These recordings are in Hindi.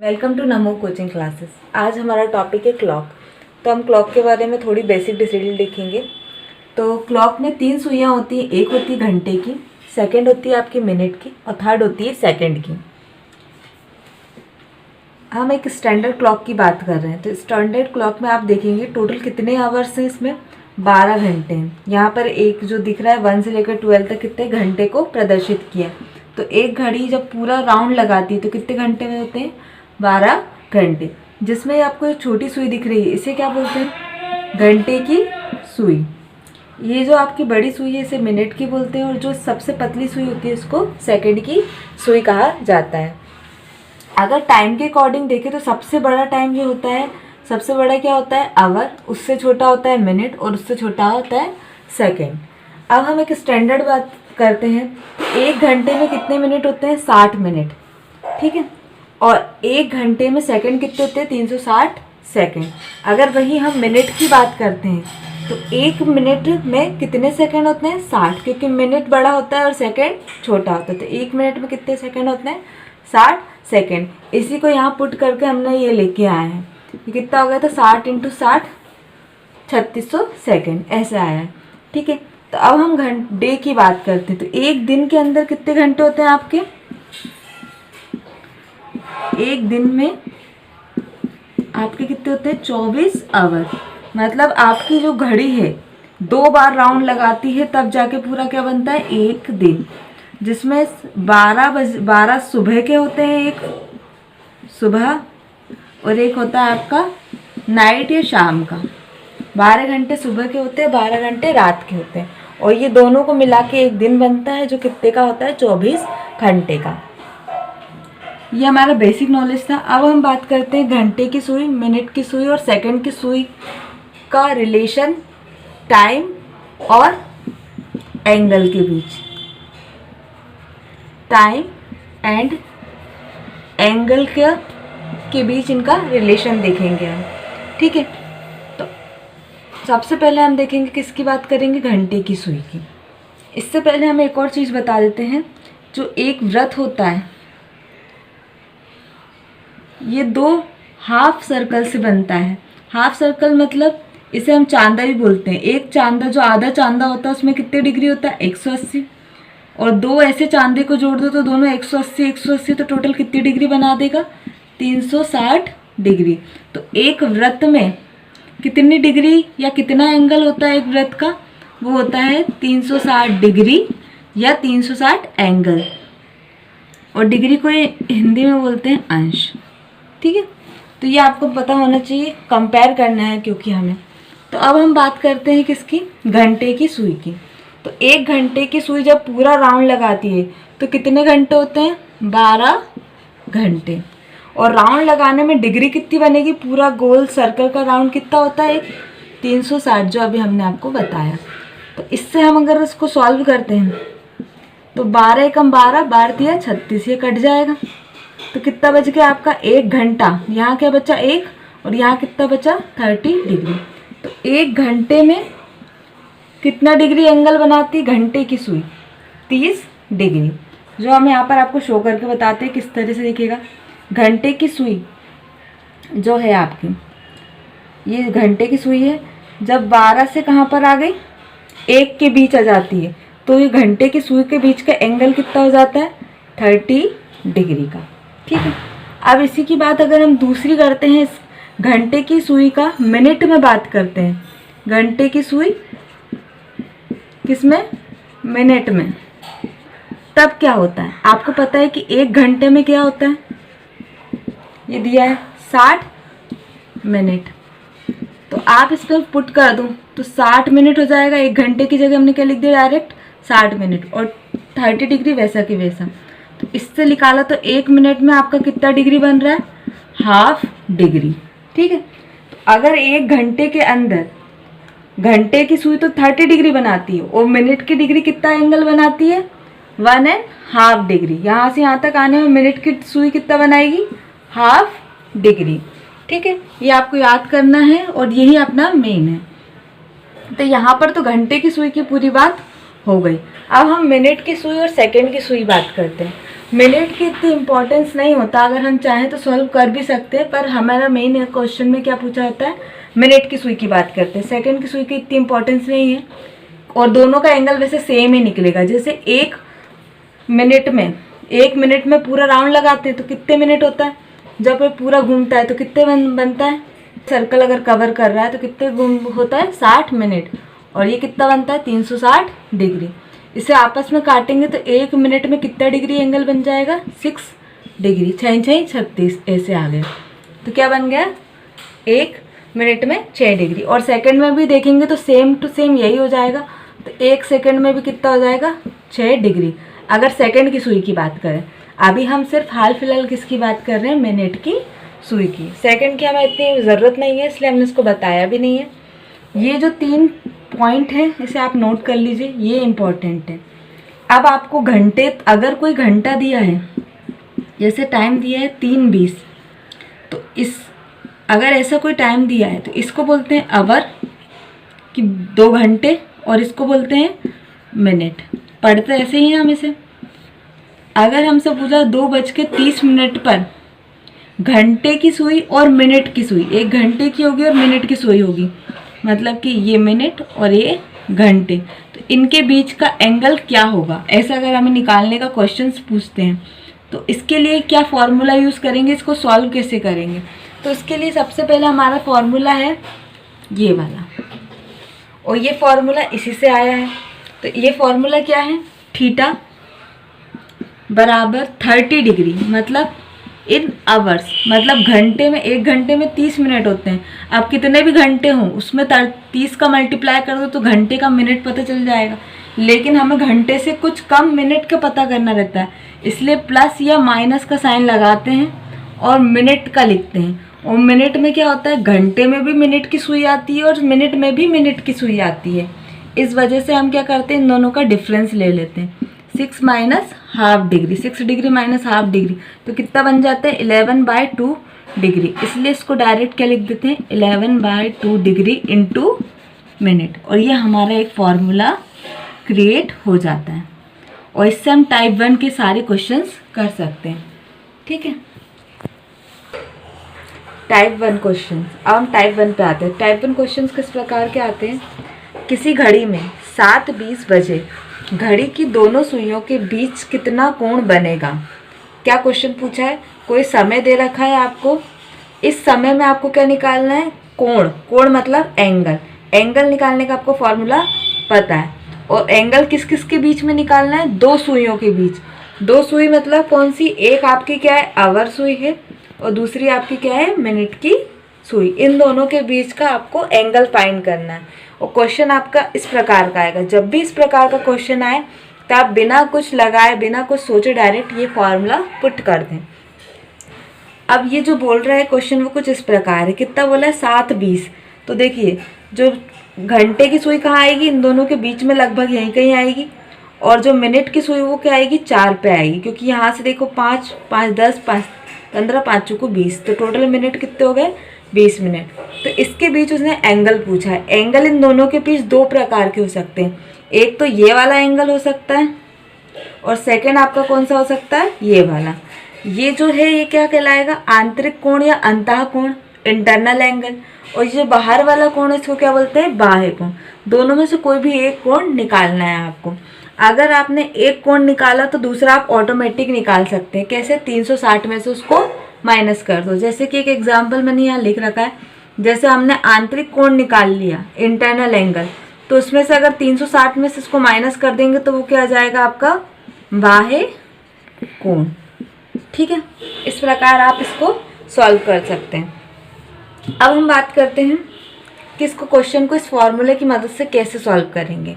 Welcome to NaMo coaching classes. आज हमारा टॉपिक है क्लॉक। तो हम क्लॉक के बारे में थोड़ी बेसिक डिटेल देखेंगे। तो क्लॉक में 3 सुइयाँ होती हैं। एक होती है घंटे की, सेकंड होती है आपकी मिनट की और थर्ड होती है सेकंड की। हम एक स्टैंडर्ड क्लॉक की बात कर रहे हैं। तो स्टैंडर्ड क्लॉक में आप देखेंगे टोटल कितने आवर्स हैं, इसमें 12 घंटे हैं। यहाँ पर एक जो दिख रहा है 1 से लेकर 12 तक कितने घंटे को प्रदर्शित किया। तो एक घड़ी जब पूरा राउंड लगाती है तो कितने घंटे में होते हैं, 12 घंटे। जिसमें आपको एक छोटी सुई दिख रही है, इसे क्या बोलते हैं, घंटे की सुई। ये जो आपकी बड़ी सुई है इसे मिनट की बोलते हैं, और जो सबसे पतली सुई होती है इसको सेकंड की सुई कहा जाता है। अगर टाइम के अकॉर्डिंग देखें तो सबसे बड़ा टाइम जो होता है, सबसे बड़ा क्या होता है, आवर, उससे छोटा होता है मिनट और उससे छोटा होता है सेकंड। अब हम एक स्टैंडर्ड बात करते हैं। एक घंटे में कितने मिनट होते हैं, 60 मिनट, ठीक है। और एक घंटे में सेकंड कितने होते हैं, 360 सेकंड। अगर वही हम मिनट की बात करते हैं तो एक मिनट में कितने सेकंड होते हैं, 60, क्योंकि मिनट बड़ा होता है और सेकंड छोटा होता है। तो एक मिनट में कितने सेकंड होते हैं, 60 सेकंड। इसी को यहाँ पुट करके हमने ये लेके आए हैं। ये कितना हो गया था, 60 × 60 3600 सेकंड, ऐसा आया है, ठीक है। तो अब हम घंटे की बात करते हैं। तो एक दिन के अंदर कितने घंटे होते हैं आपके, एक दिन में आपके कितने होते हैं, 24 आवर। मतलब आपकी जो घड़ी है 2 बार राउंड लगाती है तब जाके पूरा क्या बनता है, एक दिन। जिसमें 12 सुबह के होते हैं, एक सुबह और एक होता है आपका नाइट या शाम का। 12 घंटे सुबह के होते हैं, 12 घंटे रात के होते हैं, और ये दोनों को मिला के एक दिन बनता है जो कितने का होता है, 24 घंटे का। ये हमारा बेसिक नॉलेज था। अब हम बात करते हैं घंटे की सुई, मिनट की सुई और सेकंड की सुई का रिलेशन टाइम और एंगल के बीच। टाइम एंड एंगल के बीच इनका रिलेशन देखेंगे हम, ठीक है। तो सबसे पहले हम देखेंगे किसकी बात करेंगे, घंटे की सुई की। इससे पहले हम एक और चीज़ बता देते हैं। जो एक वृत्त होता है ये 2 हाफ सर्कल से बनता है। हाफ सर्कल मतलब इसे हम चांदा भी बोलते हैं। एक चांदा, जो आधा चांदा होता है उसमें कितने डिग्री होता है, 180, और 2 ऐसे चांदे को जोड़ दो तो दोनों 180 180, तो टोटल कितनी डिग्री बना देगा, 360 डिग्री। तो एक वृत्त में कितनी डिग्री या कितना एंगल होता है एक वृत्त का, वो होता है 360 डिग्री या 360 एंगल, और डिग्री को हिंदी में बोलते हैं अंश, ठीक है। तो ये आपको पता होना चाहिए, कंपेयर करना है क्योंकि हमें। तो अब हम बात करते हैं किसकी, घंटे की सुई की। तो एक घंटे की सुई जब पूरा राउंड लगाती है तो कितने घंटे होते हैं, 12 घंटे। और राउंड लगाने में डिग्री कितनी बनेगी, पूरा गोल सर्कल का राउंड कितना होता है, 360, जो अभी हमने आपको बताया। तो इससे हम अगर इसको सॉल्व करते हैं तो 12 एकम 12, 12 × 36, ये कट जाएगा। तो कितना बच गया आपका, 1 घंटा। यहाँ क्या बचा, 1, और यहाँ कितना बचा, 30 डिग्री। तो 1 घंटे में कितना डिग्री एंगल बनाती है घंटे की सुई, 30 डिग्री। जो हम यहाँ पर आपको शो करके बताते हैं किस तरह से दिखेगा। घंटे की सुई जो है आपकी, ये घंटे की सुई है, जब 12 से कहाँ पर आ गई, 1 के बीच आ जाती है, तो ये घंटे की सुई के बीच का एंगल कितना हो जाता है, 30 डिग्री का, ठीक है। अब इसी की बात अगर हम दूसरी करते हैं, इस घंटे की सुई का मिनट में बात करते हैं। घंटे की सुई किसमें, मिनट में। तब क्या होता है, आपको पता है कि 1 घंटे में क्या होता है, ये दिया है 60 मिनट। तो आप इस पर पुट कर दो तो 60 मिनट हो जाएगा। 1 घंटे की जगह हमने क्या लिख दिया, डायरेक्ट 60 मिनट, और 30 डिग्री वैसा की वैसा। तो इससे निकाला तो 1 मिनट में आपका कितना डिग्री बन रहा है, हाफ डिग्री, ठीक है। तो अगर 1 घंटे के अंदर घंटे की सुई तो 30 डिग्री बनाती है, और मिनट की डिग्री कितना एंगल बनाती है, 1½ डिग्री। यहाँ से यहाँ तक आने में मिनट की सुई कितना बनाएगी, हाफ डिग्री, ठीक है। ये आपको याद करना है और यही अपना मेन है। तो यहाँ पर तो घंटे की सुई की पूरी बात हो गई। अब हम मिनट की सुई और सेकंड की सुई बात करते हैं। मिनट की इतनी इम्पोर्टेंस नहीं होता, अगर हम चाहें तो सॉल्व कर भी सकते हैं, पर हमारा मेन क्वेश्चन में क्या पूछा होता है, मिनट की सुई की बात करते हैं। सेकंड की सुई की इतनी इम्पोर्टेंस नहीं है, और दोनों का एंगल वैसे सेम ही निकलेगा। जैसे एक मिनट में पूरा राउंड लगाते हैं तो कितने मिनट होता है, जब ये पूरा घूमता है तो कितने बनता है, सर्कल अगर कवर कर रहा है तो कितने होता है 60 मिनट, और ये कितना बनता है 360 डिग्री। इसे आपस में काटेंगे तो 1 मिनट में कितना डिग्री एंगल बन जाएगा, 6 डिग्री, 6 6 36, ऐसे आ गए। तो क्या बन गया, 1 मिनट में 6 डिग्री। और सेकंड में भी देखेंगे तो सेम टू सेम यही हो जाएगा, तो 1 सेकंड में भी कितना हो जाएगा, 6 डिग्री, अगर सेकंड की सुई की बात करें। अभी हम सिर्फ हाल फिलहाल किसकी बात कर रहे हैं, मिनट की सुई की। सेकंड की हमें इतनी ज़रूरत नहीं है, इसलिए हमने इसको बताया भी नहीं है। ये जो 3 पॉइंट है इसे आप नोट कर लीजिए, ये इम्पोर्टेंट है। अब आपको घंटे, अगर कोई घंटा दिया है, जैसे टाइम दिया है 3:20, तो अगर ऐसा कोई टाइम दिया है तो इसको बोलते हैं आवर कि 2 घंटे, और इसको बोलते हैं मिनट। पढ़ते ऐसे ही हैं हम इसे। अगर हमसे पूछा 2:30 पर घंटे की सुई और मिनट की सुई, 1 घंटे की होगी और मिनट की सुई होगी, मतलब कि ये मिनट और ये घंटे, तो इनके बीच का एंगल क्या होगा, ऐसा अगर हमें निकालने का क्वेश्चन पूछते हैं तो इसके लिए क्या फॉर्मूला यूज़ करेंगे, इसको सॉल्व कैसे करेंगे। तो इसके लिए सबसे पहले हमारा फॉर्मूला है ये वाला, और ये फॉर्मूला इसी से आया है। तो ये फॉर्मूला क्या है, थीटा बराबर 30 डिग्री, मतलब इन आवर्स, मतलब घंटे में, 1 घंटे में 30 मिनट होते हैं। आप कितने भी घंटे हों उसमें 30 का मल्टीप्लाई कर दो तो घंटे का मिनट पता चल जाएगा, लेकिन हमें घंटे से कुछ कम मिनट का पता करना रहता है, इसलिए प्लस या माइनस का साइन लगाते हैं और मिनट का लिखते हैं। और मिनट में क्या होता है, घंटे में भी मिनट की सुई आती है और मिनट में भी मिनट की सुई आती है। इस वजह से हम क्या करते हैं, इन दोनों का डिफरेंस ले लेते हैं, 6 minus half degree, 6 degree minus half degree, तो कितना बन जाता है 11/2 डिग्री। इसलिए इसको डायरेक्ट क्या लिख देते हैं, 11/2 डिग्री इंटू मिनट, और ये हमारा एक फॉर्मूला क्रिएट हो जाता है। और इससे हम टाइप 1 के सारे क्वेश्चंस कर सकते हैं। ठीक है, टाइप 1 क्वेश्चन। अब हम टाइप 1 पे आते हैं। टाइप 1 क्वेश्चन किस प्रकार के आते हैं, किसी घड़ी में 7:20 बजे घड़ी की दोनों सुइयों के बीच कितना कोण बनेगा। क्या क्वेश्चन पूछा है, कोई समय दे रखा है आपको, इस समय में आपको क्या निकालना है, कोण। कोण मतलब एंगल। एंगल निकालने का आपको फॉर्मूला पता है, और एंगल किस किस के बीच में निकालना है, 2 सुइयों के बीच। 2 सुई मतलब कौन सी, एक आपकी क्या है आवर सुई है और दूसरी आपकी क्या है मिनट की सुई। इन दोनों के बीच का आपको एंगल फाइंड करना है। और क्वेश्चन आपका इस प्रकार का आएगा। जब भी इस प्रकार का क्वेश्चन आए तो आप बिना कुछ लगाए, बिना कुछ सोचे डायरेक्ट ये फॉर्मूला पुट कर दें। अब ये जो बोल रहा है क्वेश्चन वो कुछ इस प्रकार है, कितना बोला है 7:20, तो देखिए जो घंटे की सुई कहाँ आएगी, इन दोनों के बीच में लगभग यहीं कहीं आएगी, और जो मिनट की सुई वो क्या आएगी 4 पे आएगी, क्योंकि यहाँ से देखो 5 5 10 5 15 5 को 20, तो टोटल मिनट कितने हो गए 20 मिनट। तो इसके बीच उसने एंगल पूछा है। एंगल इन दोनों के बीच 2 प्रकार के हो सकते हैं, एक तो ये वाला एंगल हो सकता है और सेकंड आपका कौन सा हो सकता है, ये वाला। ये जो है ये क्या कहलाएगा, आंतरिक कोण या अंतः कोण, इंटरनल एंगल। और ये जो बाहर वाला कोण है इसको क्या बोलते हैं, बाह्य कोण। दोनों में से कोई भी एक कोण निकालना है आपको। अगर आपने एक कोण निकाला तो दूसरा आप ऑटोमेटिक निकाल सकते हैं। कैसे, 360 में से उसको माइनस कर दो। जैसे कि एक एग्जाम्पल मैंने यहाँ लिख रखा है, जैसे हमने आंतरिक कोण निकाल लिया, इंटरनल एंगल, तो उसमें से अगर 360 में से इसको माइनस कर देंगे तो वो क्या आ जाएगा आपका बाह्य कोण। ठीक है, इस प्रकार आप इसको सॉल्व कर सकते हैं। अब हम बात करते हैं कि इसको क्वेश्चन को इस फॉर्मूले की मदद से कैसे सॉल्व करेंगे।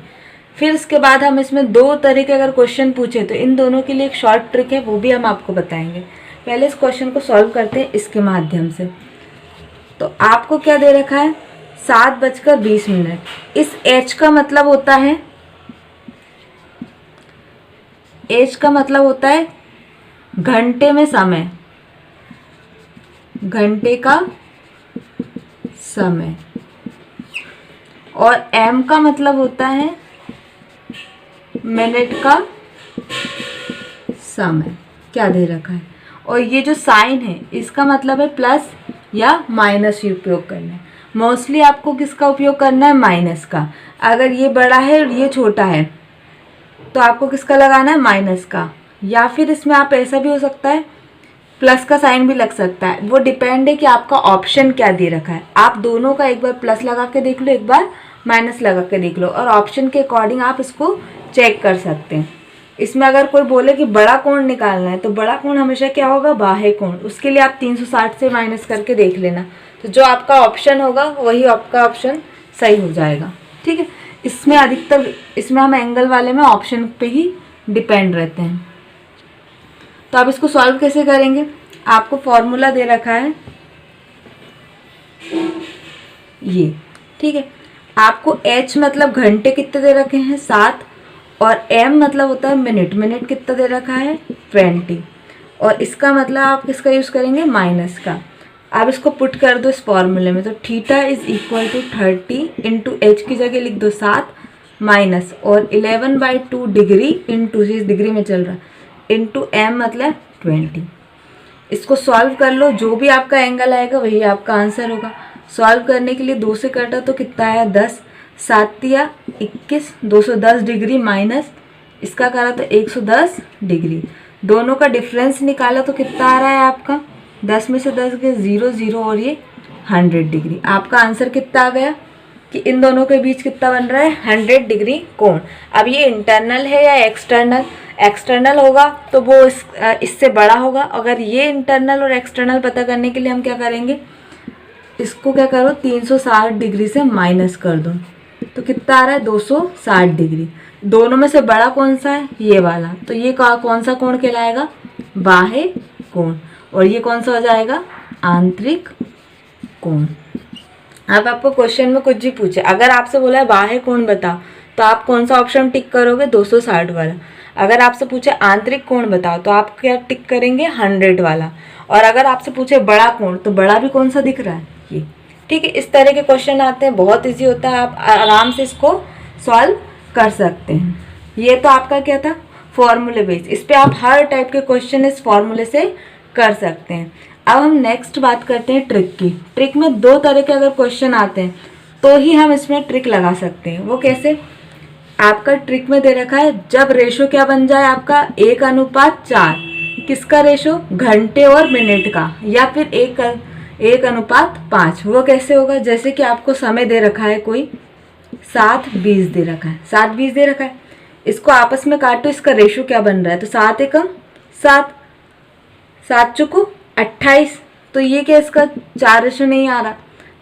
फिर इसके बाद हम इसमें 2 तरह के अगर क्वेश्चन पूछे तो इन दोनों के लिए एक शॉर्ट ट्रिक है, वो भी हम आपको बताएंगे। पहले इस क्वेश्चन को सॉल्व करते हैं इसके माध्यम से। तो आपको क्या दे रखा है, 7:20। इस h का मतलब होता है, h का मतलब होता है घंटे में समय, घंटे का समय, और m का मतलब होता है मिनट का समय। क्या दे रखा है। और ये जो साइन है इसका मतलब है प्लस या माइनस ही उपयोग करना है। मोस्टली आपको किसका उपयोग करना है, माइनस का। अगर ये बड़ा है और ये छोटा है तो आपको किसका लगाना है, माइनस का। या फिर इसमें आप ऐसा भी हो सकता है प्लस का साइन भी लग सकता है, वो डिपेंड है कि आपका ऑप्शन क्या दे रखा है। आप दोनों का एक बार प्लस लगा के देख लो, एक बार माइनस लगा के देख लो, और ऑप्शन के अकॉर्डिंग आप इसको चेक कर सकते हैं। इसमें अगर कोई बोले कि बड़ा कोण निकालना है तो बड़ा कोण हमेशा क्या होगा, बाह्य कोण। उसके लिए आप 360 से माइनस करके देख लेना, तो जो आपका ऑप्शन होगा वही आपका ऑप्शन सही हो जाएगा। ठीक है, इसमें अधिकतर इसमें हम एंगल वाले में ऑप्शन पे ही डिपेंड रहते हैं। तो आप इसको सॉल्व कैसे करेंगे, आपको फॉर्मूला दे रखा है ये। ठीक है, आपको h मतलब घंटे कितने दे रखे हैं, 7, और m मतलब होता है मिनट। मिनट कितना दे रखा है, 20, और इसका मतलब आप किसका यूज़ करेंगे, माइनस का। आप इसको पुट कर दो इस फॉर्मूले में, तो theta is equal to 30 into H की जगह लिख दो 7 माइनस, और 11/2 डिग्री इंटू, इस डिग्री में चल रहा है, इंटू m मतलब 20। इसको सॉल्व कर लो, जो भी आपका एंगल आएगा वही आपका आंसर होगा। सॉल्व करने के लिए 2 से काटा तो कितना आया, 10, 7 या 21, 210 डिग्री माइनस इसका करा तो 110 डिग्री। दोनों का डिफरेंस निकाला तो कितना आ रहा है आपका, 10 में से 10 गए 0 0, और ये 100 डिग्री। आपका आंसर कितना आ गया कि इन दोनों के बीच कितना बन रहा है, 100 डिग्री कोण। अब ये इंटरनल है या एक्सटर्नल, एक्सटर्नल होगा तो वो इससे बड़ा होगा। अगर ये इंटरनल और एक्सटर्नल पता करने के लिए हम क्या करेंगे, इसको क्या करो 360 डिग्री से माइनस कर दो, तो कितना आ रहा है 260 डिग्री। दोनों में से बड़ा कौन सा है, ये वाला, तो ये कौन सा कोण कहलाएगा, बाह्य कोण, और ये कौन सा हो जाएगा, आंतरिक कोण। अब आपको क्वेश्चन में कुछ भी पूछे, अगर आपसे बोला है बाह्य कोण बताओ, तो आप कौन सा ऑप्शन टिक करोगे, 260 वाला। अगर आपसे पूछे आंतरिक कोण बताओ तो आप क्या टिक करेंगे, 100 वाला। और अगर आपसे पूछे बड़ा कोण, तो बड़ा भी कौन सा दिख रहा है, ये। ठीक है, इस तरह के क्वेश्चन आते हैं, बहुत इजी होता है, आप आराम से इसको सॉल्व कर सकते हैं। ये तो आपका क्या था, फॉर्मूले बेस। इस पर आप हर टाइप के क्वेश्चन इस फॉर्मूले से कर सकते हैं। अब हम नेक्स्ट बात करते हैं ट्रिक की। ट्रिक में 2 तरह के अगर क्वेश्चन आते हैं तो ही हम इसमें ट्रिक लगा सकते हैं। वो कैसे, आपका ट्रिक में दे रखा है जब रेशो क्या बन जाए आपका 1:4, किसका रेशो, घंटे और मिनट का, या फिर 1:5। वो कैसे होगा, जैसे कि आपको समय दे रखा है कोई 7:20 दे रखा है, 7:20 दे रखा है, इसको आपस में काटो, इसका रेशो क्या बन रहा है, तो 7 एकम 7, 7 चुकू 28, तो ये क्या इसका 4 रेशो नहीं आ रहा,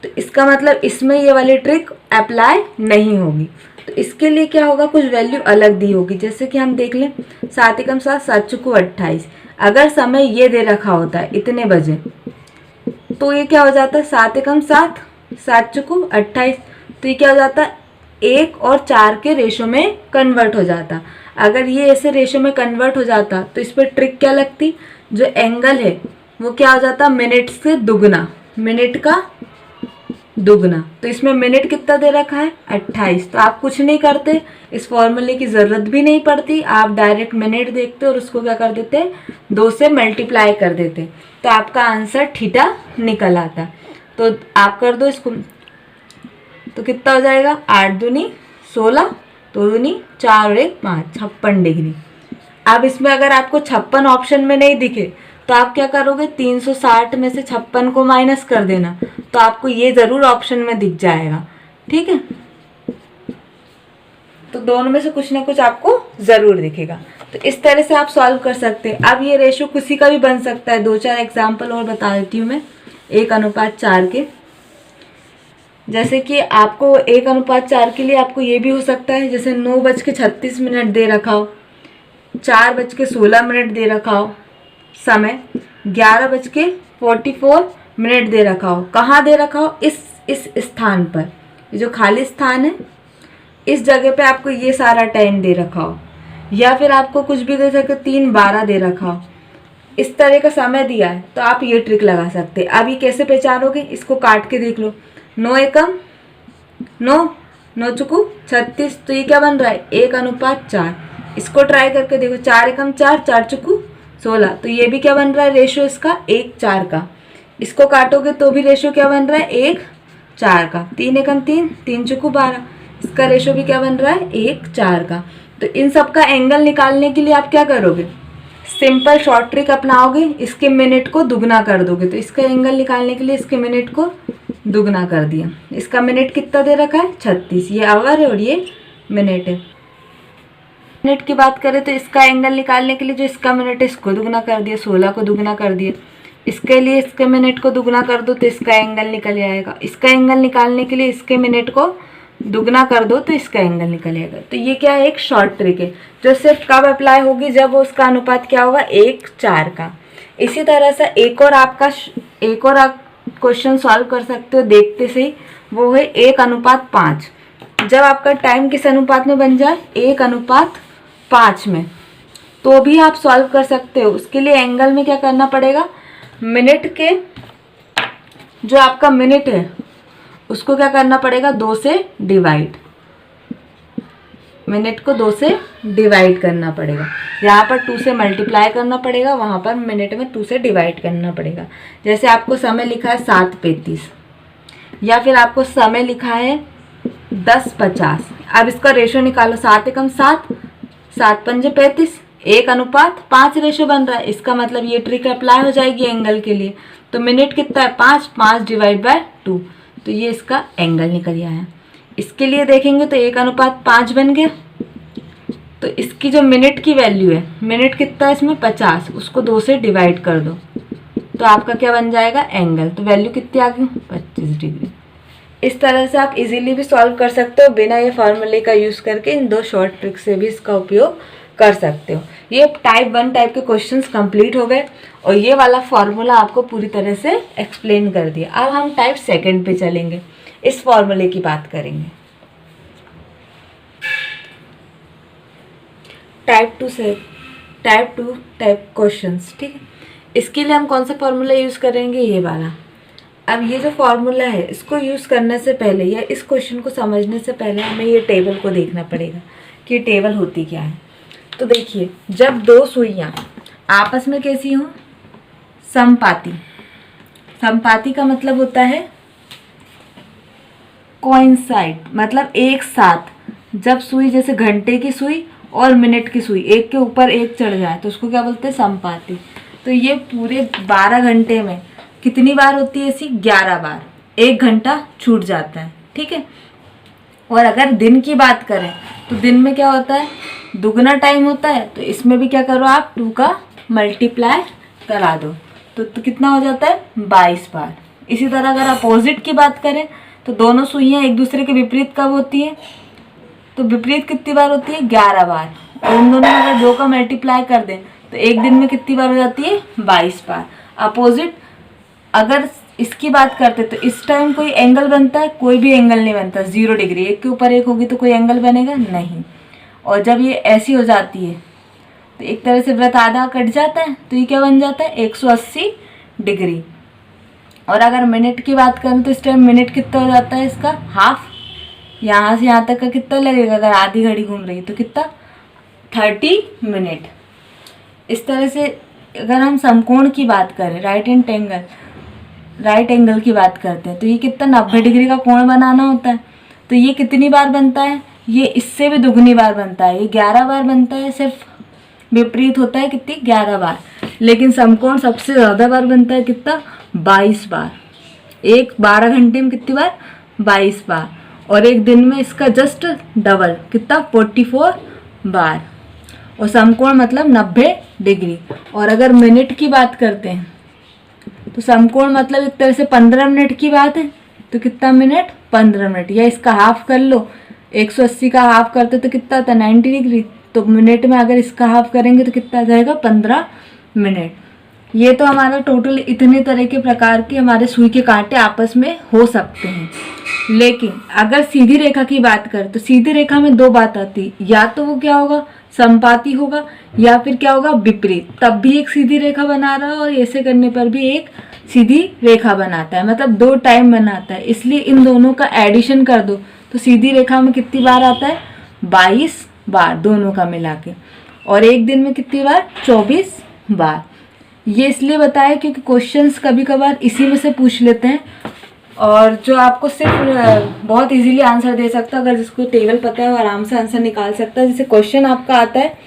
तो इसका मतलब इसमें ये वाली ट्रिक अप्लाई नहीं होगी। तो इसके लिए क्या होगा, कुछ वैल्यू अलग दी होगी। जैसे कि हम देख लें 7 एकम 7, 7 चुकू 28। अगर समय ये दे रखा होता है इतने बजे, तो ये क्या हो जाता है 7 एकम 7, 7 चुकू 28, तो ये क्या हो जाता है 1 और 4 के रेशो में कन्वर्ट हो जाता। अगर ये ऐसे रेशो में कन्वर्ट हो जाता तो इस पर ट्रिक क्या लगती, जो एंगल है वो क्या हो जाता, मिनट से दुगना, मिनट का दुगना। तो इसमें मिनट कितना दे रखा है 28, तो आप कुछ नहीं करते, इस फॉर्मूले की ज़रूरत भी नहीं पड़ती, आप डायरेक्ट मिनट देखते और उसको क्या कर देते, 2 से मल्टीप्लाई कर देते, तो आपका आंसर थीटा निकल आता। तो आप कर दो इसको, तो कितना हो जाएगा, 8 दूनी 16, 2 दूनी 4 और 1 5, 56 डिग्री। अब इसमें अगर आपको 56 ऑप्शन में नहीं दिखे तो आप क्या करोगे, 360 में से 56 को माइनस कर देना, तो आपको ये ज़रूर ऑप्शन में दिख जाएगा। ठीक है, तो दोनों में से कुछ ना कुछ आपको ज़रूर दिखेगा। तो इस तरह से आप सॉल्व कर सकते हैं। अब ये रेशो किसी का भी बन सकता है, 2-4 एग्जाम्पल और बता देती हूँ मैं 1:4 के। जैसे कि आपको 1:4 के लिए आपको ये भी हो सकता है, जैसे 9:36 दे रखा हो, 4:16 दे रखा हो समय, 11:44 दे रखा हो। कहाँ दे रखा हो, इस स्थान पर, ये जो खाली स्थान है इस जगह पे आपको ये सारा टाइम दे रखा हो, या फिर आपको कुछ भी दे सके, 3:12 दे रखा हो, इस तरह का समय दिया है, तो आप ये ट्रिक लगा सकते हैं। अब ये कैसे पहचानोगे, इसको काट के देख लो, 9 एकम 9, 9 चुकू 36, तो ये क्या बन रहा है 1:4। इसको ट्राई करके देखो, 4 एकम 4, 4 चुकू 16, तो ये भी क्या बन रहा है रेशो इसका 1:4 का। इसको काटोगे तो भी रेशो क्या बन रहा है 1:4 का। 3 एकम 3, 3 चौको 12, इसका रेशो भी क्या बन रहा है 1:4 का। तो इन सब का एंगल निकालने के लिए आप क्या करोगे, सिंपल शॉर्ट ट्रिक अपनाओगे, इसके मिनट को दुगना कर दोगे। तो इसका एंगल निकालने के लिए इसके मिनट को दुगना कर दिया। इसका मिनट कितना दे रखा है 36, ये आवर है और ये मिनट है। मिनट की बात करें तो इसका एंगल निकालने के लिए जो इसका मिनट है इसको दुगना कर दिया, 16 को दुगना कर दिया। इसके लिए इसके मिनट को दुगना कर दो तो इसका एंगल निकल जाएगा। इसका एंगल निकालने के लिए इसके मिनट को दुगना कर दो तो इसका एंगल निकल जाएगा। तो ये क्या है, एक शॉर्ट ट्रिक है जो सिर्फ कब अप्लाई होगी, जब उसका अनुपात क्या होगा 1:4 का। इसी तरह से एक और आप क्वेश्चन सॉल्व कर सकते हो देखते से ही, वो है 1:5। जब आपका टाइम किस अनुपात में बन जाए 1:5 में, तो भी आप सॉल्व कर सकते हो। उसके लिए एंगल में क्या करना पड़ेगा, मिनट के जो आपका मिनट है उसको क्या करना पड़ेगा 2 से डिवाइड, मिनट को 2 से डिवाइड करना पड़ेगा। यहाँ पर 2 से मल्टीप्लाई करना पड़ेगा, वहाँ पर मिनट में 2 से डिवाइड करना पड़ेगा। जैसे आपको समय लिखा है 7:35 या फिर आपको समय लिखा है 10:50। अब इसका रेशो निकालो, 7 एकम 7, 7 पंजे 35, 1:5 रेशो बन रहा है। इसका मतलब ये ट्रिक अप्लाई हो जाएगी एंगल के लिए। तो मिनट कितना है 5 डिवाइड बाय 2, तो ये इसका एंगल निकल गया है। इसके लिए देखेंगे तो 1:5 बन गया। तो इसकी जो मिनट की वैल्यू है, मिनट कितना है इसमें 50, उसको 2 से डिवाइड कर दो तो आपका क्या बन जाएगा एंगल। तो वैल्यू कितनी आ गई 25 डिग्री। इस तरह से आप इजीली भी सॉल्व कर सकते हो, बिना ये फार्मूले का यूज़ करके इन 2 शॉर्ट ट्रिक से भी इसका उपयोग कर सकते हो। ये टाइप 1 टाइप के क्वेश्चंस कंप्लीट हो गए और ये वाला फार्मूला आपको पूरी तरह से एक्सप्लेन कर दिया। अब हम टाइप 2 पे चलेंगे, इस फार्मूले की बात करेंगे। टाइप 2 से टाइप क्वेश्चंस, ठीक है। इसके लिए हम कौन सा फार्मूला यूज़ करेंगे, ये वाला। अब ये जो फार्मूला है इसको यूज़ करने से पहले या इस क्वेश्चन को समझने से पहले हमें ये टेबल को देखना पड़ेगा कि ये टेबल होती क्या है। तो देखिए, जब 2 सुइयाँ आपस में कैसी हों, समपाती। समपाती का मतलब होता है कोइंसाइड, मतलब एक साथ। जब सुई जैसे घंटे की सुई और मिनट की सुई एक के ऊपर एक चढ़ जाए तो उसको क्या बोलते हैं समपाती। तो ये पूरे 12 घंटे में कितनी बार होती है ऐसी, 11 बार। 1 घंटा छूट जाता है, ठीक है। और अगर दिन की बात करें तो दिन में क्या होता है, दुगना टाइम होता है। तो इसमें भी क्या करो आप 2 का मल्टीप्लाई करा दो तो कितना हो जाता है 22 बार। इसी तरह अगर अपोजिट की बात करें तो दोनों सुइयाँ एक दूसरे के विपरीत कब होती है, तो विपरीत कितनी बार होती है 11 बार। और उन दोनों में अगर 2 का मल्टीप्लाई कर दें तो एक दिन में कितनी बार हो जाती है 22 बार। अपोजिट अगर इसकी बात करते तो इस टाइम कोई एंगल बनता है, कोई भी एंगल नहीं बनता, 0 डिग्री। एक के ऊपर एक होगी तो कोई एंगल बनेगा नहीं। और जब ये ऐसी हो जाती है तो एक तरह से वृत्त आधा कट जाता है, तो ये क्या बन जाता है 180 डिग्री। और अगर मिनट की बात करें तो इस टाइम मिनट कितना हो जाता है इसका हाफ। यहाँ से यहाँ तक का कितना लगेगा, अगर आधी घड़ी घूम रही है तो कितना 30 मिनट। इस तरह से अगर हम समकोण की बात करें, राइट एंगल की बात करते हैं तो ये कितना 90 डिग्री का कोण बनाना होता है। तो ये कितनी बार बनता है, ये इससे भी दुगनी बार बनता है। ये 11 बार बनता है, सिर्फ विपरीत होता है कितनी 11 बार। लेकिन समकोण सबसे ज़्यादा बार बनता है कितना 22 बार। एक 12 घंटे में कितनी बार 22 बार। और एक दिन में इसका जस्ट डबल कितना 44 बार। और समकोण मतलब 90 डिग्री। और अगर मिनट की बात करते हैं तो समकोण मतलब एक तरह से 15 मिनट की बात है। तो कितना मिनट 15 मिनट, या इसका हाफ कर लो, 180 का हाफ करते तो कितना था 90 डिग्री। तो मिनट में अगर इसका हाफ करेंगे तो कितना आ जाएगा 15 मिनट। ये तो हमारा टोटल इतने तरह के प्रकार के हमारे सुई के कांटे आपस में हो सकते हैं। लेकिन अगर सीधी रेखा की बात करें तो सीधी रेखा में 2 बात आती, या तो वो क्या होगा समपाती होगा या फिर क्या होगा विपरीत। तब भी एक सीधी रेखा बना रहा है और ऐसे करने पर भी एक सीधी रेखा बनाता है, मतलब 2 टाइम बनाता है। इसलिए इन दोनों का एडिशन कर दो तो सीधी रेखा में कितनी बार आता है 22 बार दोनों का मिला के। और एक दिन में कितनी बार 24 बार। ये इसलिए बताया क्योंकि क्वेश्चंस कभी कभार इसी में से पूछ लेते हैं, और जो आपको सिर्फ बहुत इजीली आंसर दे सकता है, अगर जिसको टेबल पता है वो आराम से आंसर निकाल सकता है। जैसे क्वेश्चन आपका आता है,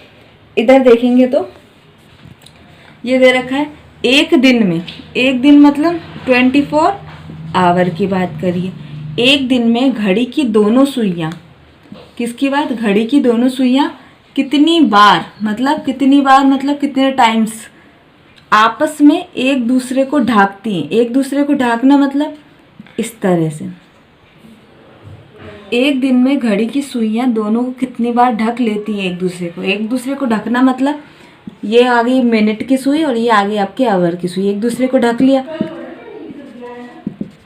इधर देखेंगे तो ये दे रखा है एक दिन में, एक दिन मतलब 24 आवर की बात करिए। एक दिन में घड़ी की दोनों सुइयां, किसकी बात, घड़ी की दोनों सुइयां कितनी बार, मतलब कितनी बार मतलब कितने टाइम्स आपस में एक दूसरे को ढाकती हैं। एक दूसरे को ढाकना मतलब इस तरह से, एक दिन में घड़ी की सुइयां दोनों को कितनी बार ढक लेती हैं एक दूसरे को। एक दूसरे को ढकना मतलब ये आ गई मिनट की सुई और ये आ गई आपके आवर की सुई, एक दूसरे को ढक लिया।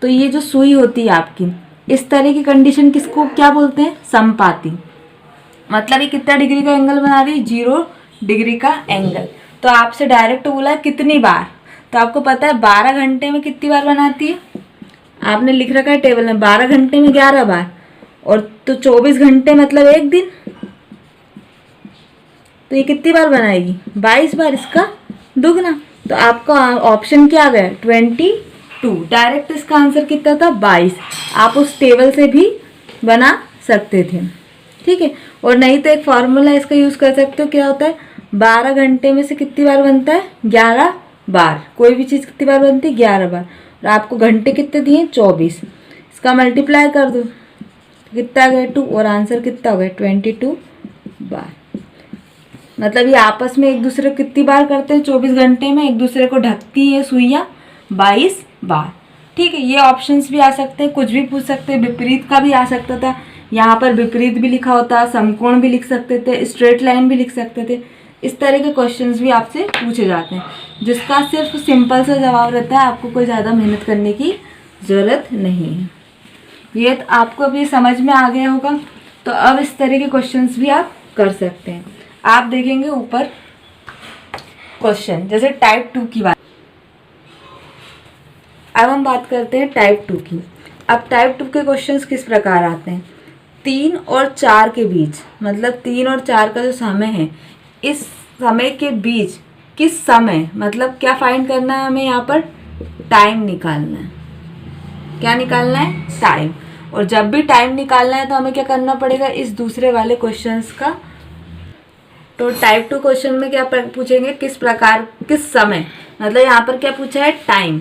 तो ये जो सुई होती है आपकी, इस तरह की कंडीशन किसको क्या बोलते हैं, समपाती। मतलब ये कितना डिग्री का एंगल बना रही है, 0 डिग्री का एंगल। तो आपसे डायरेक्ट बोला कितनी बार, तो आपको पता है 12 घंटे में कितनी बार बनाती है, आपने लिख रखा है टेबल में 12 घंटे में 11 बार, और तो 24 घंटे मतलब एक दिन, तो ये कितनी बार बनाएगी, 22 बार, इसका दुगना। तो आपका ऑप्शन क्या आ गया, 22। डायरेक्ट इसका आंसर कितना था, 22। आप उस टेबल से भी बना सकते थे, ठीक है। और नहीं तो एक फॉर्मूला इसका यूज़ कर सकते हो, क्या होता है, 12 घंटे में से कितनी बार बनता है, 11 बार। कोई भी चीज़ कितनी बार बनती है, 11 बार। और आपको घंटे कितने दिए, 24। इसका मल्टीप्लाई कर दो, कितना आ गया 2, और आंसर कितना हो गया 22 बार। मतलब ये आपस में एक दूसरे को कितनी बार करते हैं, 24 घंटे में एक दूसरे को ढकती है सुइयाँ 22 बार, ठीक है। ये ऑप्शंस भी आ सकते हैं, कुछ भी पूछ सकते हैं, विपरीत का भी आ सकता था, यहाँ पर विपरीत भी लिखा होता, समकोण भी लिख सकते थे, स्ट्रेट लाइन भी लिख सकते थे। इस तरह के क्वेश्चंस भी आपसे पूछे जाते हैं, जिसका सिर्फ सिंपल सा जवाब रहता है, आपको कोई ज़्यादा मेहनत करने की ज़रूरत नहीं है। ये तो आपको अभी समझ में आ गया होगा। तो अब इस तरह के क्वेश्चंस भी आप कर सकते हैं। आप देखेंगे ऊपर क्वेश्चन, जैसे टाइप 2 की बात, अब हम बात करते हैं टाइप 2 की। अब टाइप 2 के क्वेश्चंस किस प्रकार आते हैं, 3 और 4 के बीच, मतलब 3 और 4 का जो समय है, इस समय के बीच किस समय, मतलब क्या फाइंड करना है हमें, यहाँ पर टाइम निकालना है। क्या निकालना है, टाइम। और जब भी टाइम निकालना है तो हमें क्या करना पड़ेगा, इस दूसरे वाले क्वेश्चंस का। तो टाइप 2 क्वेश्चन में क्या पूछेंगे, किस प्रकार, किस समय, मतलब यहाँ पर क्या पूछा है, टाइम।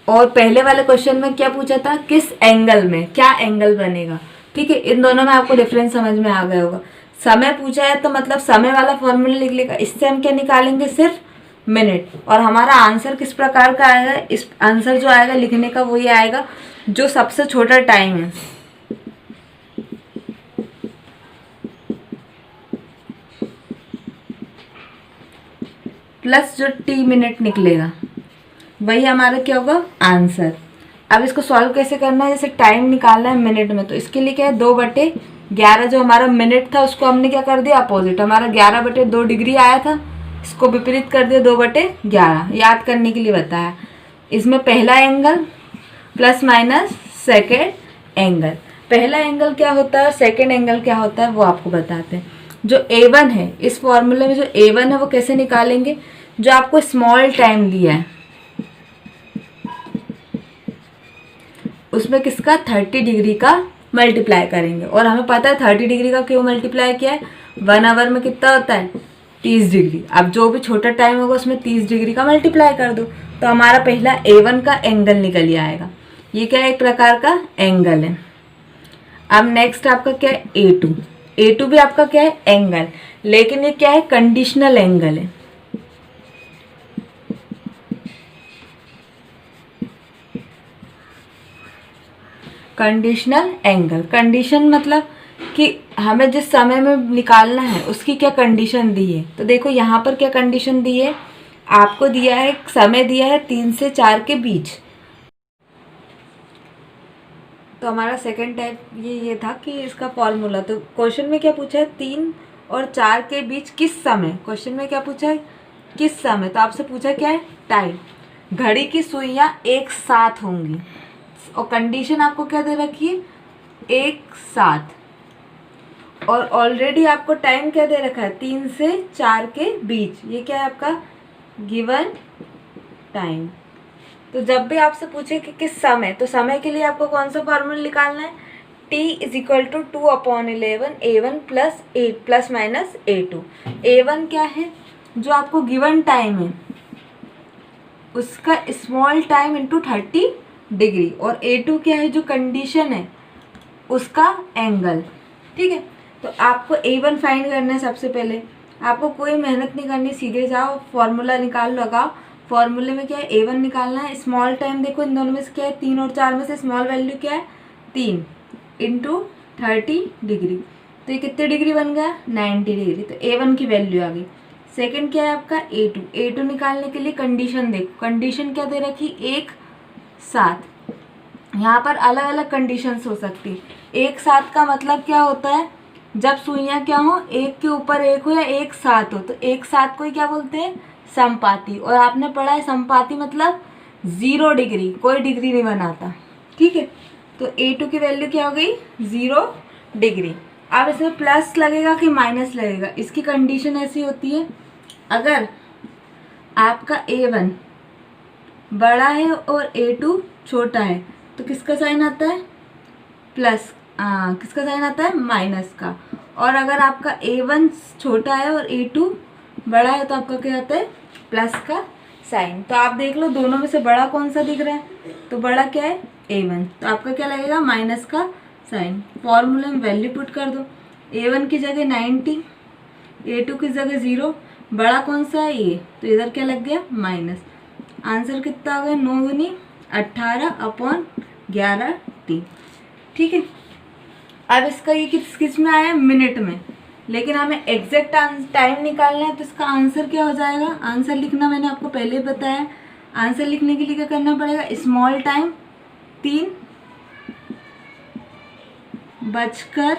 और पहले वाले क्वेश्चन में क्या पूछा था, किस एंगल में, क्या एंगल बनेगा, ठीक है। इन दोनों में आपको डिफरेंस समझ में आ गया होगा। समय पूछा है तो मतलब समय वाला फॉर्मूला लिख लेगा, इससे हम क्या निकालेंगे, सिर्फ मिनट। और हमारा आंसर किस प्रकार का आएगा, इस आंसर जो आएगा लिखने का वो ये आएगा जो सबसे छोटा टाइम है, प्लस जो टी मिनट निकलेगा, वही हमारा क्या होगा, आंसर। अब इसको सॉल्व कैसे करना है, जैसे टाइम निकालना है मिनट में, तो इसके लिए क्या है, 2/11। जो हमारा मिनट था उसको हमने क्या कर दिया, अपोजिट। हमारा 11/2 डिग्री आया था, इसको विपरीत कर दिया 2/11, याद करने के लिए बताया। इसमें पहला angle plus minus second angle. पहला एंगल क्या होता है, सेकेंड एंगल क्या होता है, वो आपको बताते हैं। जो A1 है, इस फॉर्मूले में जो A1 है वो कैसे निकालेंगे, जो आपको स्मॉल टाइम दिया है उसमें किसका, 30 डिग्री का मल्टीप्लाई करेंगे। और हमें पता है 30 डिग्री का क्यों मल्टीप्लाई किया है, 1 आवर में कितना होता है, 30 डिग्री। अब जो भी छोटा टाइम होगा उसमें 30 डिग्री का मल्टीप्लाई कर दो, तो हमारा पहला A1 का एंगल निकल ही आएगा। ये क्या है, एक प्रकार का एंगल है। अब नेक्स्ट आपका क्या है, A2। A2 भी आपका क्या है, एंगल, लेकिन ये क्या है, कंडीशनल एंगल है। कंडीशनल एंगल, कंडीशन मतलब कि हमें जिस समय में निकालना है उसकी क्या कंडीशन दी है। तो देखो यहाँ पर क्या कंडीशन दी है, आपको दिया है समय, दिया है 3 से 4 के बीच। तो हमारा सेकंड टाइप ये था कि इसका फॉर्मूला, तो क्वेश्चन में क्या पूछा है, 3 और 4 के बीच किस समय, क्वेश्चन में क्या पूछा है, किस समय। तो आपसे पूछा क्या है, टाइम। घड़ी की सुइयां एक साथ होंगी, और कंडीशन आपको क्या दे रखी है, एक साथ। और ऑलरेडी आपको टाइम क्या दे रखा है, 3 से 4 के बीच। ये क्या है आपका गिवन टाइम। तो जब भी आपसे पूछे कि किस समय, तो समय के लिए आपको कौन सा फॉर्मूला निकालना है, t is equal to 2/11 a1 plus 8 plus minus a2। a1 क्या है, जो आपको गिवन टाइम है उसका स्मॉल टाइम इंटू 30 डिग्री, और a2 क्या है, जो कंडीशन है उसका एंगल। ठीक है, तो आपको a1 फाइंड करना है। सबसे पहले आपको कोई मेहनत नहीं करनी, सीधे जाओ फॉर्मूला निकाल लगाओ। फॉर्मूले में क्या है, a1 निकालना है। स्मॉल टाइम देखो इन दोनों में से क्या है, 3 और 4 में से स्मॉल वैल्यू क्या है, 3 इंटू 30 डिग्री, तो ये कितने डिग्री बन गया, 90 डिग्री। तो a1 की वैल्यू आ गई। सेकंड क्या है आपका a2। a2 निकालने के लिए कंडीशन देखो, कंडीशन क्या दे रखी, 1 7। यहाँ पर अलग अलग कंडीशंस हो सकती है। 1 7 का मतलब क्या होता है, जब सुइयाँ क्या हो, एक के ऊपर एक हो या एक साथ हो, तो 1 7 को ही क्या बोलते हैं, समपाती। और आपने पढ़ा है समपाती मतलब 0 डिग्री, कोई डिग्री नहीं बनाता। ठीक है, तो a2 की वैल्यू क्या हो गई, 0 डिग्री। अब इसमें प्लस लगेगा कि माइनस लगेगा, इसकी कंडीशन ऐसी होती है, अगर आपका a1 बड़ा है और a2 छोटा है तो किसका साइन आता है, प्लस, किसका साइन आता है, माइनस का। और अगर आपका a1 छोटा है और a2 बड़ा है तो आपका क्या आता है, प्लस का साइन। तो आप देख लो दोनों में से बड़ा कौन सा दिख रहा है, तो बड़ा क्या है, a1, तो आपका क्या लगेगा, माइनस का साइन। फॉर्मूले में वैल्यू पुट कर दो, a1 की जगह 90, a2 की जगह 0, बड़ा कौन सा है ये, तो इधर क्या लग गया, माइनस। आंसर कितना आ गया, 9 दूनी 18/11t। ठीक है, अब इसका ये किस में आया, मिनट में, लेकिन हमें एग्जैक्ट टाइम निकालना है, तो इसका आंसर क्या हो जाएगा, आंसर लिखना मैंने आपको पहले बताया। आंसर लिखने के लिए क्या करना पड़ेगा, स्मॉल टाइम 3 बजकर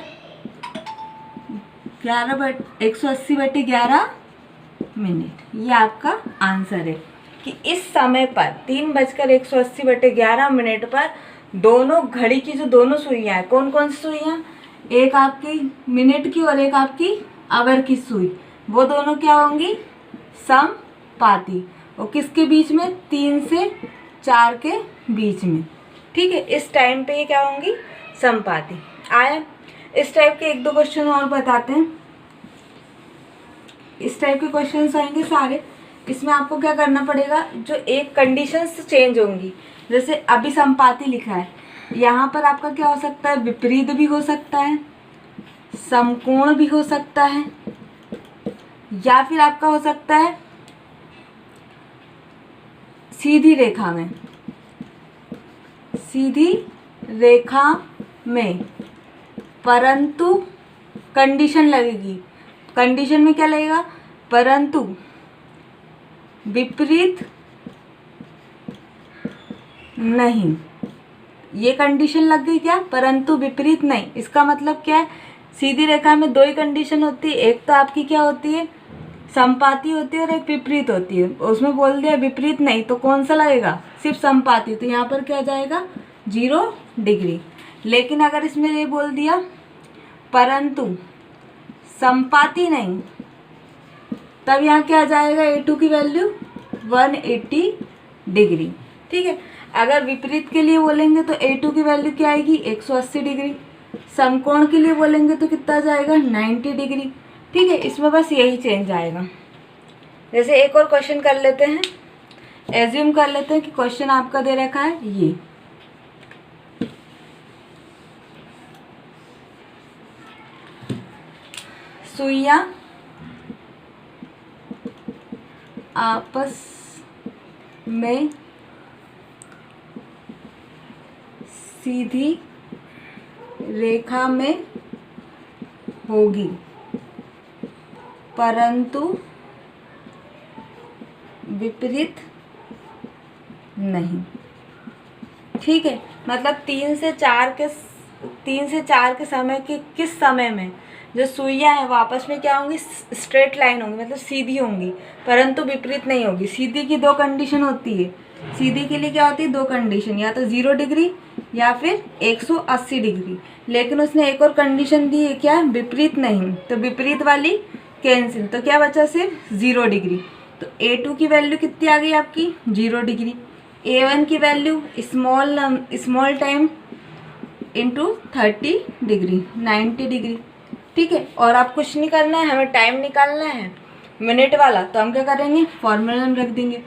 180/11 मिनट। ये आपका आंसर है कि इस समय पर 3 बजकर 180/11 मिनट पर दोनों घड़ी की जो दोनों सुइयाँ हैं, कौन कौन सी सुइयाँ, एक आपकी मिनट की और एक आपकी आवर की सुई, वो दोनों क्या होंगी, समपाती। और किसके बीच में, 3 से 4 के बीच में। ठीक है, इस टाइम पे ये क्या होंगी, समपाती। आया, इस टाइप के 1-2 क्वेश्चन और बताते हैं। इस टाइप के क्वेश्चन आएंगे सारे। इसमें आपको क्या करना पड़ेगा, जो एक कंडीशंस चेंज होंगी, जैसे अभी समपाती लिखा है, यहाँ पर आपका क्या हो सकता है, विपरीत भी हो सकता है, समकोण भी हो सकता है, या फिर आपका हो सकता है सीधी रेखा में, सीधी रेखा में, परंतु कंडीशन लगेगी, कंडीशन में क्या लगेगा, परंतु विपरीत नहीं। ये कंडीशन लग गई क्या, परंतु विपरीत नहीं। इसका मतलब क्या है, सीधी रेखा में 2 ही कंडीशन होती है, एक तो आपकी क्या होती है, समपाती होती है, और एक विपरीत होती है। उसमें बोल दिया विपरीत नहीं, तो कौन सा लगेगा, सिर्फ समपाती, तो यहाँ पर क्या जाएगा, 0 डिग्री। लेकिन अगर इसमें ये बोल दिया परंतु समपाती नहीं, तब यहाँ क्या आ जाएगा, a2 की वैल्यू 180 डिग्री। ठीक है, अगर विपरीत के लिए बोलेंगे तो a2 की वैल्यू क्या आएगी, 180 डिग्री। समकोण के लिए बोलेंगे तो कितना जाएगा, 90 डिग्री। ठीक है, इसमें बस यही चेंज आएगा। जैसे एक और क्वेश्चन कर लेते हैं, एज्यूम कर लेते हैं कि क्वेश्चन आपका दे रखा है ये, सुइयां आपस में सीधी रेखा में होगी, परंतु विपरीत नहीं। ठीक है, मतलब 3 से 4 के समय के किस समय में जो सुइयाँ हैं वो आपस में क्या होंगी, स्ट्रेट लाइन होंगी, मतलब सीधी होंगी, परंतु विपरीत नहीं होगी। सीधी की 2 कंडीशन होती है, सीधी के लिए क्या होती है, 2 कंडीशन, या तो 0 डिग्री या फिर 180 डिग्री। लेकिन उसने एक और कंडीशन दी है, क्या, विपरीत नहीं, तो विपरीत वाली कैंसिल, तो क्या बचा, सिर्फ 0 डिग्री। तो A2 की वैल्यू कितनी आ गई आपकी 0 डिग्री, A1 की value small time into 30 degree 90 degree. ठीक है, और आप कुछ नहीं करना है, हमें टाइम निकालना है मिनट वाला। तो हम क्या करेंगे, फॉर्मूला में रख देंगे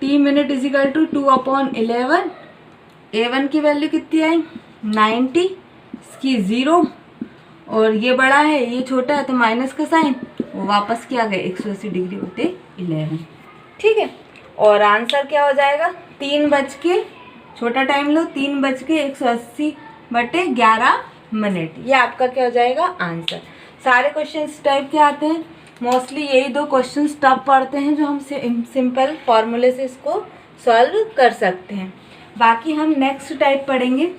T minute is equal to 2/11। A1 की वैल्यू कितनी आई 90, इसकी 0, और ये बड़ा है ये छोटा है तो माइनस का साइन, वो वापस क्या गए 180 डिग्री होते 11। ठीक है, और आंसर क्या हो जाएगा 3 बज के, छोटा टाइम लो, 3 बज के 180 बटे 11 मिनट, ये आपका क्या हो जाएगा आंसर। सारे क्वेश्चन इस टाइप के आते हैं, मोस्टली यही 2 क्वेश्चन टफ पढ़ते हैं जो हम सिंपल फार्मूले से इसको सॉल्व कर सकते हैं। बाकी हम नेक्स्ट टाइप पढ़ेंगे